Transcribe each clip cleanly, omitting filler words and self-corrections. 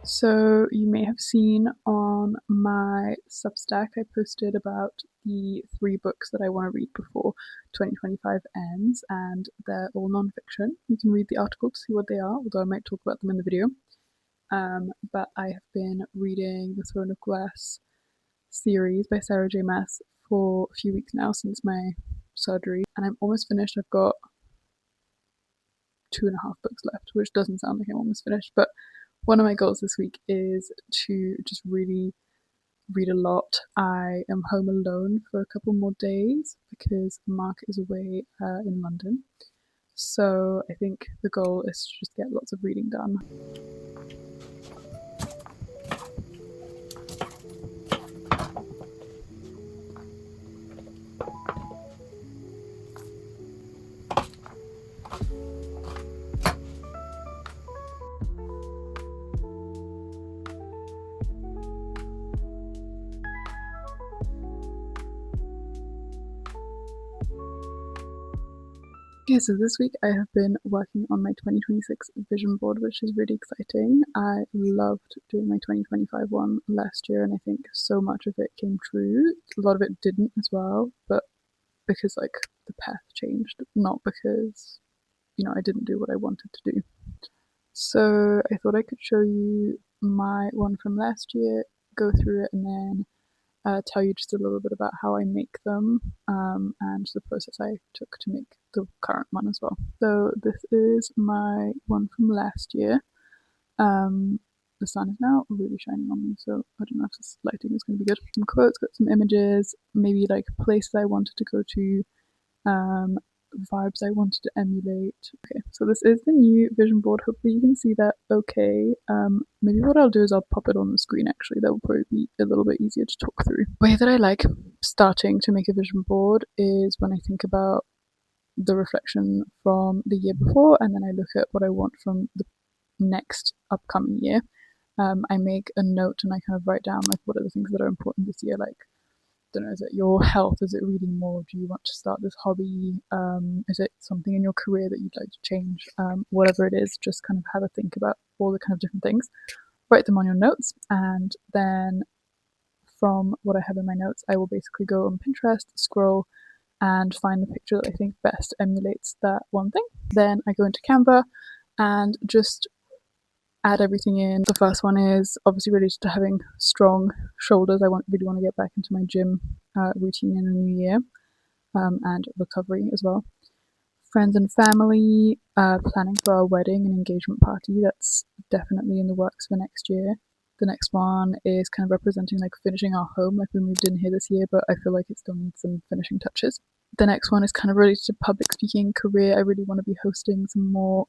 So you may have seen on my Substack, I posted about the 3 books that I want to read before 2025 ends, and they're all nonfiction. You can read the article to see what they are, although I might talk about them in the video. But I have been reading the Throne of Glass series by Sarah J. Maas for a few weeks now since my surgery, and I'm almost finished. I've got 2.5 books left, which doesn't sound like I'm almost finished, but one of my goals this week is to just really read a lot. I am home alone for a couple more days because Mark is away in London. So I think the goal is to just get lots of reading done. Okay, so this week I have been working on my 2026 vision board, which is really exciting. I loved doing my 2025 one last year, and I think so much of it came true. A lot of it didn't as well, but because like the path changed, not because, I didn't do what I wanted to do. So I thought I could show you my one from last year, go through it, and then tell you just a little bit about how I make them and the process I took to make the current one as well. So this is my one from last year. The sun is now really shining on me, so I don't know if this lighting is going to be good. Some quotes, got some images, maybe like places I wanted to go to, vibes I wanted to emulate. Okay, so this is the new vision board. Hopefully you can see that okay. Maybe what I'll do is I'll pop it on the screen actually. That will probably be a little bit easier to talk through. The way that I like starting to make a vision board is when I think about the reflection from the year before, and then I look at what I want from the next upcoming year. I make a note and I kind of write down like what are the things that are important this year, like don't know, is it your health? Is it reading more? Do you want to start this hobby? Is it something in your career that you'd like to change? Whatever it is, just kind of have a think about all the kind of different things. Write them on your notes, and then from what I have in my notes, I will basically go on Pinterest, scroll, and find the picture that I think best emulates that one thing. Then I go into Canva and just add everything in. The first one is obviously related to having strong shoulders. I really want to get back into my gym routine in the new year, and recovery as well. Friends and family, planning for our wedding and engagement party. That's definitely in the works for next year. The next one is kind of representing like finishing our home. Like we moved in here this year, but I feel like it still needs some finishing touches. The next one is kind of related to public speaking, career. I really want to be hosting some more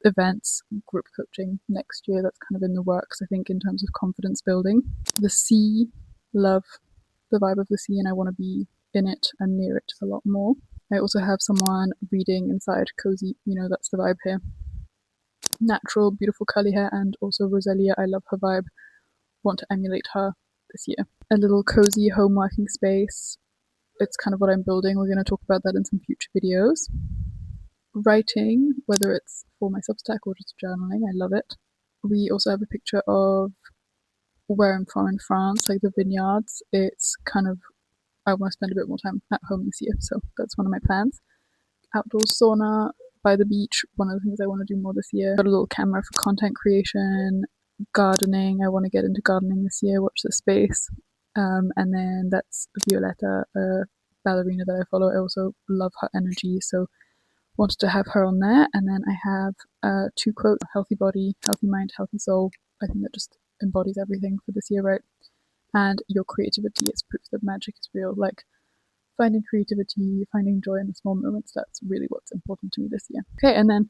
events, group coaching next year. That's kind of in the works, I think, in terms of confidence building. The sea, love the vibe of the sea, and I want to be in it and near it a lot more. I also have someone reading inside, cozy, that's the vibe here. Natural, beautiful curly hair, and also Roselia, I love her vibe. want to emulate her this year. A little cozy home working space. It's kind of what I'm building. We're going to talk about that in some future videos. Writing, whether it's for my Substack or just journaling, I love it. We also have a picture of where I'm from in France, like the vineyards. It's kind of, I want to spend a bit more time at home this year, so that's one of my plans. Outdoor sauna by the beach, one of the things I want to do more this year. Got a little camera for content creation. Gardening, I want to get into gardening this year, watch the space. And then that's Violetta, a ballerina that I follow. I also love her energy, so wanted to have her on there. And then I have 2 quotes: healthy body, healthy mind, healthy soul. I think that just embodies everything for this year, right? And your creativity is proof that magic is real. Like, finding creativity, finding joy in the small moments, that's really what's important to me this year. Okay, and then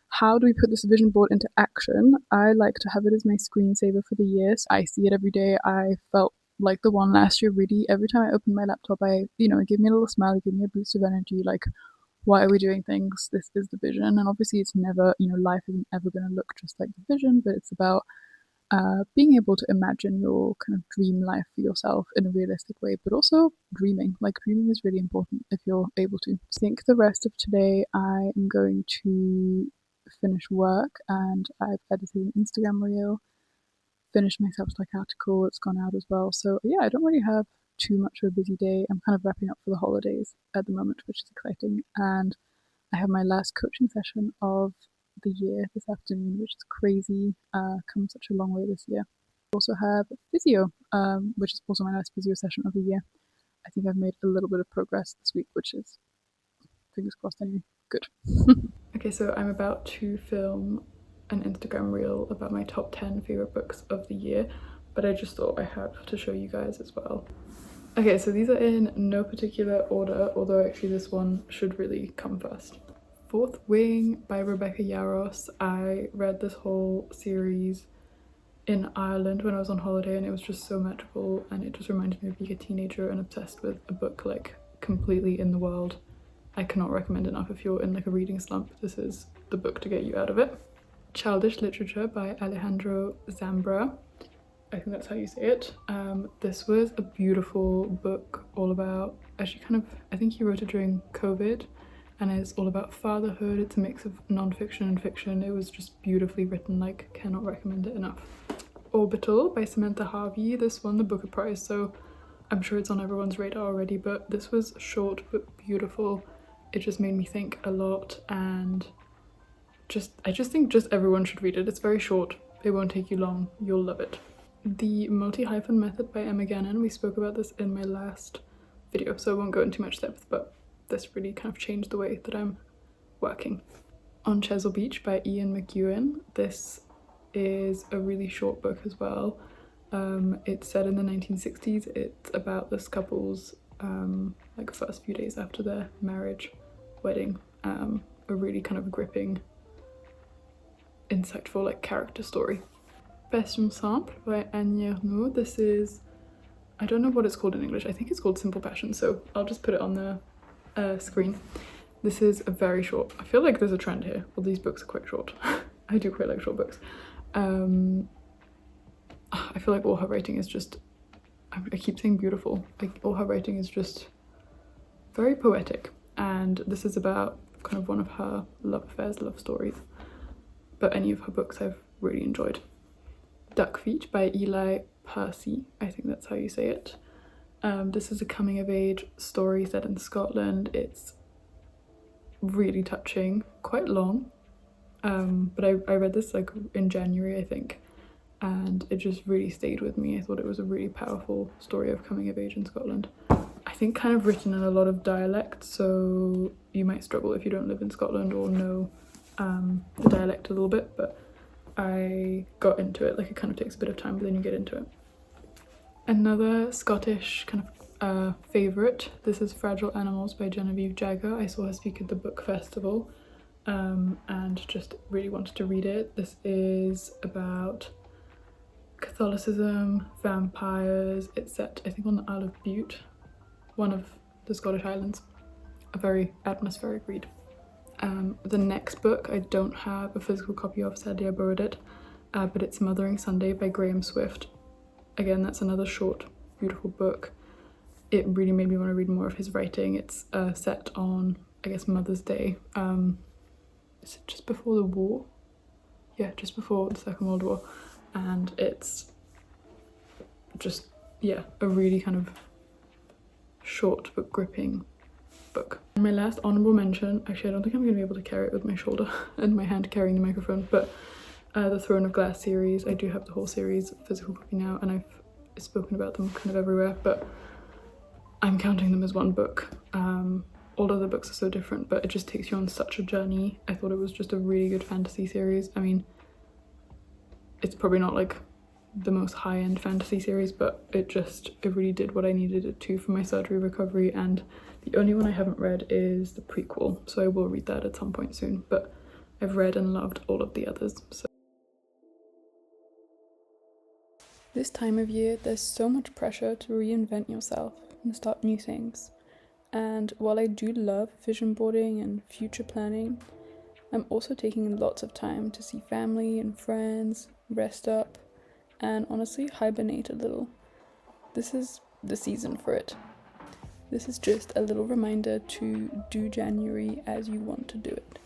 how do we put this vision board into action? I like to have it as my screensaver for the year. So I see it every day. I felt like the one last year, really. Every time I opened my laptop, it gave me a little smile, it gave me a boost of energy. Like, why are we doing things? This is the vision. And obviously it's never, life isn't ever going to look just like the vision, but it's about being able to imagine your kind of dream life for yourself in a realistic way, but also dreaming. Like, dreaming is really important if you're able to. I think the rest of today I am going to finish work, and I've edited an Instagram reel, finished my Substack article, it's gone out as well. So yeah, I don't really have too much of a busy day. I'm kind of wrapping up for the holidays at the moment, which is exciting, and I have my last coaching session of the year this afternoon, which is crazy. Come such a long way this year. I also have physio, which is also my last physio session of the year. I think I've made a little bit of progress this week, which is, fingers crossed anyway, good. Okay, so I'm about to film an Instagram reel about my top 10 favourite books of the year, but I just thought I have to show you guys as well. Okay, so these are in no particular order, although actually this one should really come first. Fourth Wing by Rebecca Yarros. I read this whole series in Ireland when I was on holiday, and it was just so magical, and it just reminded me of being a teenager and obsessed with a book like completely in the world. I cannot recommend enough if you're in like a reading slump. This is the book to get you out of it. Childish Literature by Alejandro Zambra. I think that's how you say it. This was a beautiful book all about, actually kind of, I think he wrote it during COVID, and it's all about fatherhood. It's a mix of non-fiction and fiction. It was just beautifully written, like, cannot recommend it enough. Orbital by Samantha Harvey. This won the Booker Prize, so I'm sure it's on everyone's radar already, but this was short but beautiful. It just made me think a lot, and I just think everyone should read it. It's very short, it won't take you long, you'll love it. The Multi-Hyphen Method by Emma Gannon. We spoke about this in my last video, so I won't go into much depth, but this really kind of changed the way that I'm working. On Chesil Beach by Ian McEwan. This is a really short book as well. It's set in the 1960s. It's about this couple's like first few days after their marriage, wedding. A really kind of gripping, insightful like character story. Best Ensemble by Anne Ernaux. This is, I don't know what it's called in English. I think it's called Simple Passion, so I'll just put it on the screen. This is a very short, I feel like there's a trend here. Well, these books are quite short. I do quite like short books. I feel like all her writing is just, I keep saying beautiful, like all her writing is just very poetic, and this is about kind of one of her love affairs, love stories, but any of her books I've really enjoyed. Duck Feet by Eli Percy, I think that's how you say it. This is a coming of age story set in Scotland. It's really touching, quite long, but I read this like in January, I think, and it just really stayed with me. I thought it was a really powerful story of coming of age in Scotland. I think kind of written in a lot of dialect, so you might struggle if you don't live in Scotland or know the dialect a little bit, but I got into it. Like, it kind of takes a bit of time, but then you get into it. Another Scottish kind of favourite, this is Fragile Animals by Genevieve Jagger. I saw her speak at the book festival and just really wanted to read it. This is about Catholicism, vampires. It's set, I think, on the Isle of Bute, one of the Scottish Islands. A very atmospheric read. The next book I don't have a physical copy of, sadly I borrowed it, but it's Mothering Sunday by Graham Swift. Again, that's another short, beautiful book. It really made me want to read more of his writing. It's set on, I guess, Mother's Day. Is it just before the war? Yeah, just before the Second World War. And it's just, yeah, a really kind of short but gripping book. And my last honourable mention, actually I don't think I'm going to be able to carry it with my shoulder and my hand carrying the microphone, but the Throne of Glass series. I do have the whole series physical copy now, and I've spoken about them kind of everywhere, but I'm counting them as one book. All other books are so different, but it just takes you on such a journey. I thought it was just a really good fantasy series. I mean, it's probably not like the most high-end fantasy series, but it really did what I needed it to for my surgery recovery. And the only one I haven't read is the prequel, so I will read that at some point soon, but I've read and loved all of the others. So this time of year, there's so much pressure to reinvent yourself and start new things. And while I do love vision boarding and future planning, I'm also taking lots of time to see family and friends, rest up, and honestly hibernate a little. This is the season for it. This is just a little reminder to do January as you want to do it.